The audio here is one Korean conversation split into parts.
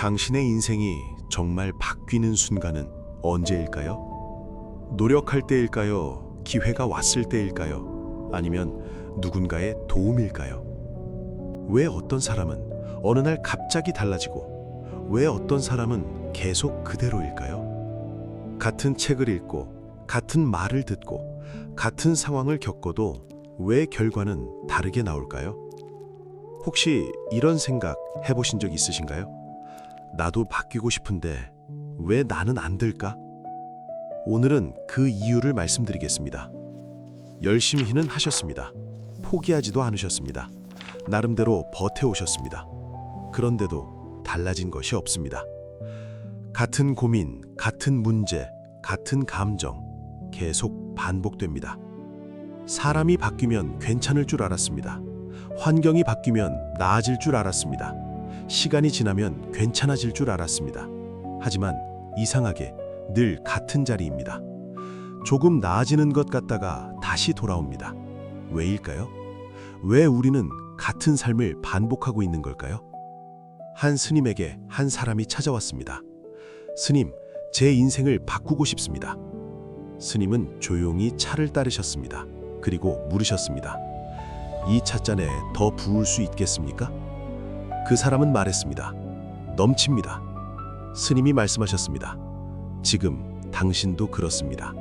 당신의 인생이 정말 바뀌는 순간은 언제일까요? 노력할 때일까요? 기회가 왔을 때일까요? 아니면 누군가의 도움일까요? 왜 어떤 사람은 어느 날 갑자기 달라지고 왜 어떤 사람은 계속 그대로일까요? 같은 책을 읽고 같은 말을 듣고 같은 상황을 겪어도 왜 결과는 다르게 나올까요? 혹시 이런 생각 해보신 적 있으신가요? 나도 바뀌고 싶은데 왜 나는 안 될까? 오늘은 그 이유를 말씀드리겠습니다. 열심히는 하셨습니다. 포기하지도 않으셨습니다. 나름대로 버텨오셨습니다. 그런데도 달라진 것이 없습니다. 같은 고민, 같은 문제, 같은 감정 계속 반복됩니다. 사람이 바뀌면 괜찮을 줄 알았습니다. 환경이 바뀌면 나아질 줄 알았습니다. 시간이 지나면 괜찮아질 줄 알았습니다. 하지만 이상하게 늘 같은 자리입니다. 조금 나아지는 것 같다가 다시 돌아옵니다. 왜일까요? 왜 우리는 같은 삶을 반복하고 있는 걸까요? 한 스님에게 한 사람이 찾아왔습니다. 스님, 제 인생을 바꾸고 싶습니다. 스님은 조용히 차를 따르셨습니다. 그리고 물으셨습니다. 이 찻잔에 더 부을 수 있겠습니까? 그 사람은 말했습니다. 넘칩니다. 스님이 말씀하셨습니다. 지금 당신도 그렇습니다.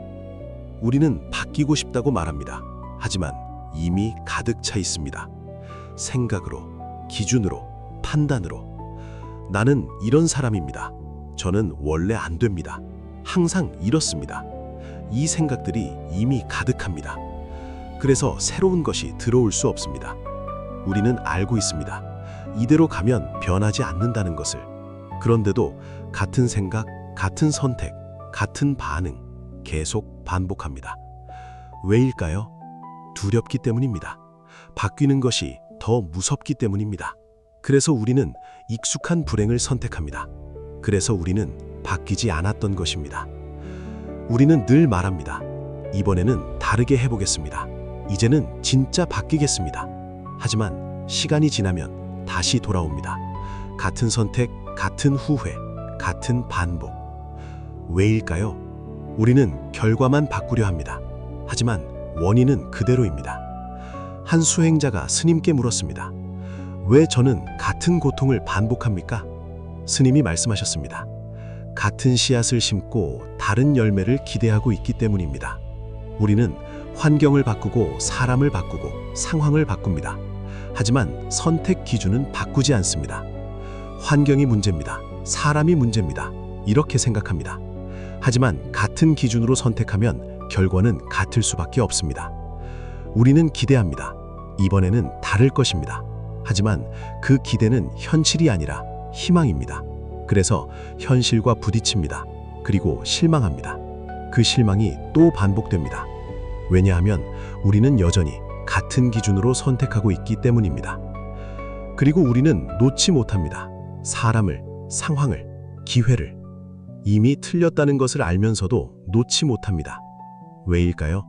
우리는 바뀌고 싶다고 말합니다. 하지만 이미 가득 차 있습니다. 생각으로, 기준으로, 판단으로. 나는 이런 사람입니다. 저는 원래 안 됩니다. 항상 이렇습니다. 이 생각들이 이미 가득합니다. 그래서 새로운 것이 들어올 수 없습니다. 우리는 알고 있습니다. 이대로 가면 변하지 않는다는 것을. 그런데도 같은 생각, 같은 선택, 같은 반응 계속 반복합니다. 왜일까요? 두렵기 때문입니다. 바뀌는 것이 더 무섭기 때문입니다. 그래서 우리는 익숙한 불행을 선택합니다. 그래서 우리는 바뀌지 않았던 것입니다. 우리는 늘 말합니다. 이번에는 다르게 해보겠습니다. 이제는 진짜 바뀌겠습니다. 하지만 시간이 지나면 다시 돌아옵니다. 같은 선택, 같은 후회, 같은 반복. 왜일까요? 우리는 결과만 바꾸려 합니다. 하지만 원인은 그대로입니다. 한 수행자가 스님께 물었습니다. 왜 저는 같은 고통을 반복합니까? 스님이 말씀하셨습니다. 같은 씨앗을 심고 다른 열매를 기대하고 있기 때문입니다. 우리는 환경을 바꾸고 사람을 바꾸고 상황을 바꿉니다. 하지만 선택 기준은 바꾸지 않습니다. 환경이 문제입니다. 사람이 문제입니다. 이렇게 생각합니다. 하지만 같은 기준으로 선택하면 결과는 같을 수밖에 없습니다. 우리는 기대합니다. 이번에는 다를 것입니다. 하지만 그 기대는 현실이 아니라 희망입니다. 그래서 현실과 부딪힙니다. 그리고 실망합니다. 그 실망이 또 반복됩니다. 왜냐하면 우리는 여전히 같은 기준으로 선택하고 있기 때문입니다. 그리고 우리는 놓지 못합니다. 사람을, 상황을, 기회를. 이미 틀렸다는 것을 알면서도 놓지 못합니다. 왜일까요?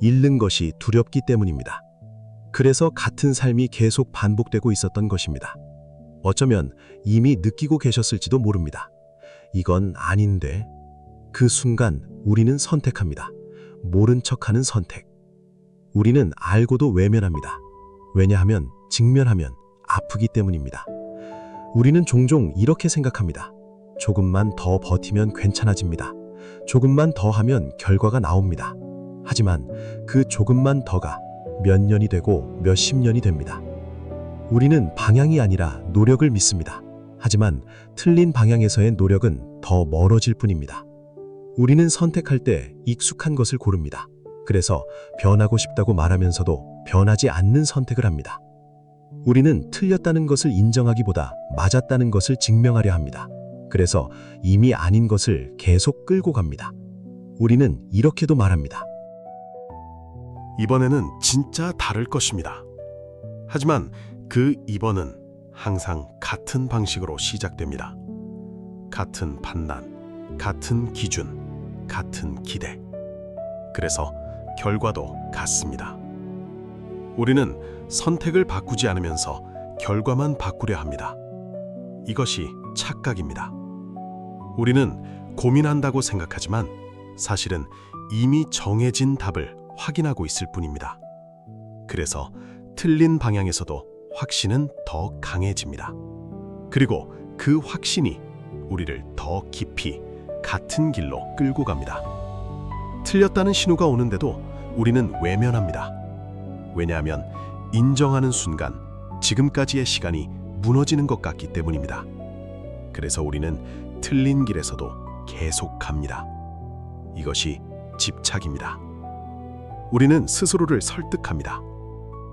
잃는 것이 두렵기 때문입니다. 그래서 같은 삶이 계속 반복되고 있었던 것입니다. 어쩌면 이미 느끼고 계셨을지도 모릅니다. 이건 아닌데. 그 순간 우리는 선택합니다. 모른 척하는 선택. 우리는 알고도 외면합니다. 왜냐하면 직면하면 아프기 때문입니다. 우리는 종종 이렇게 생각합니다. 조금만 더 버티면 괜찮아집니다. 조금만 더 하면 결과가 나옵니다. 하지만 그 조금만 더가 몇 년이 되고 몇십 년이 됩니다. 우리는 방향이 아니라 노력을 믿습니다. 하지만 틀린 방향에서의 노력은 더 멀어질 뿐입니다. 우리는 선택할 때 익숙한 것을 고릅니다. 그래서 변하고 싶다고 말하면서도 변하지 않는 선택을 합니다. 우리는 틀렸다는 것을 인정하기보다 맞았다는 것을 증명하려 합니다. 그래서 이미 아닌 것을 계속 끌고 갑니다. 우리는 이렇게도 말합니다. 이번에는 진짜 다를 것입니다. 하지만 그 이번은 항상 같은 방식으로 시작됩니다. 같은 판단, 같은 기준, 같은 기대. 그래서 결과도 같습니다. 우리는 선택을 바꾸지 않으면서 결과만 바꾸려 합니다. 이것이 착각입니다. 우리는 고민한다고 생각하지만 사실은 이미 정해진 답을 확인하고 있을 뿐입니다. 그래서 틀린 방향에서도 확신은 더 강해집니다. 그리고 그 확신이 우리를 더 깊이 같은 길로 끌고 갑니다. 틀렸다는 신호가 오는데도 우리는 외면합니다. 왜냐하면 인정하는 순간 지금까지의 시간이 무너지는 것 같기 때문입니다. 그래서 우리는 틀린 길에서도 계속 갑니다. 이것이 집착입니다. 우리는 스스로를 설득합니다.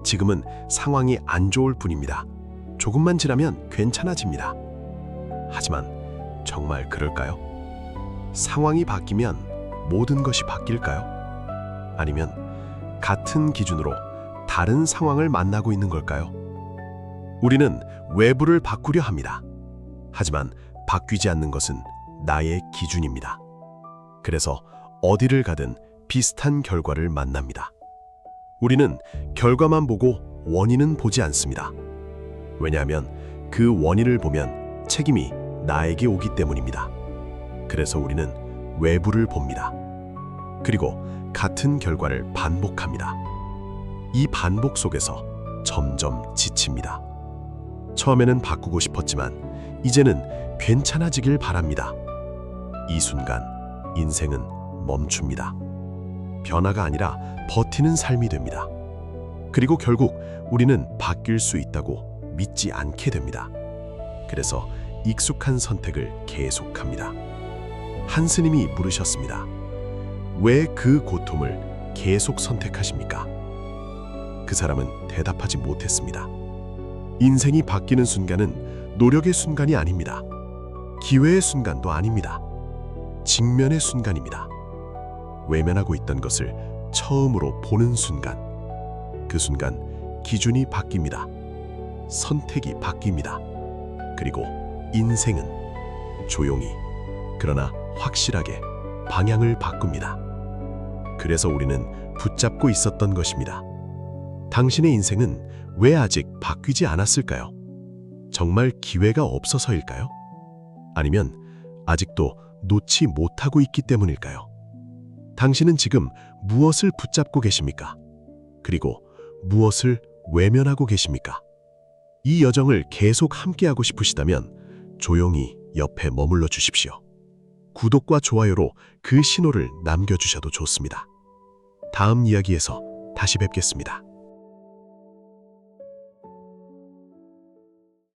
지금은 상황이 안 좋을 뿐입니다. 조금만 지나면 괜찮아집니다. 하지만 정말 그럴까요? 상황이 바뀌면 모든 것이 바뀔까요? 아니면 같은 기준으로 다른 상황을 만나고 있는 걸까요? 우리는 외부를 바꾸려 합니다. 하지만 바뀌지 않는 것은 나의 기준입니다. 그래서 어디를 가든 비슷한 결과를 만납니다. 우리는 결과만 보고 원인은 보지 않습니다. 왜냐하면 그 원인을 보면 책임이 나에게 오기 때문입니다. 그래서 우리는 외부를 봅니다. 그리고 같은 결과를 반복합니다. 이 반복 속에서 점점 지칩니다. 처음에는 바꾸고 싶었지만 이제는 괜찮아지길 바랍니다. 이 순간 인생은 멈춥니다. 변화가 아니라 버티는 삶이 됩니다. 그리고 결국 우리는 바뀔 수 있다고 믿지 않게 됩니다. 그래서 익숙한 선택을 계속합니다. 한 스님이 물으셨습니다. 왜 그 고통을 계속 선택하십니까? 그 사람은 대답하지 못했습니다. 인생이 바뀌는 순간은 노력의 순간이 아닙니다. 기회의 순간도 아닙니다. 직면의 순간입니다. 외면하고 있던 것을 처음으로 보는 순간, 그 순간 기준이 바뀝니다. 선택이 바뀝니다. 그리고 인생은 조용히 그러나 확실하게 방향을 바꿉니다. 그래서 우리는 붙잡고 있었던 것입니다. 당신의 인생은 왜 아직 바뀌지 않았을까요? 정말 기회가 없어서일까요? 아니면 아직도 놓지 못하고 있기 때문일까요? 당신은 지금 무엇을 붙잡고 계십니까? 그리고 무엇을 외면하고 계십니까? 이 여정을 계속 함께하고 싶으시다면 조용히 옆에 머물러 주십시오. 구독과 좋아요로 그 신호를 남겨주셔도 좋습니다. 다음 이야기에서 다시 뵙겠습니다.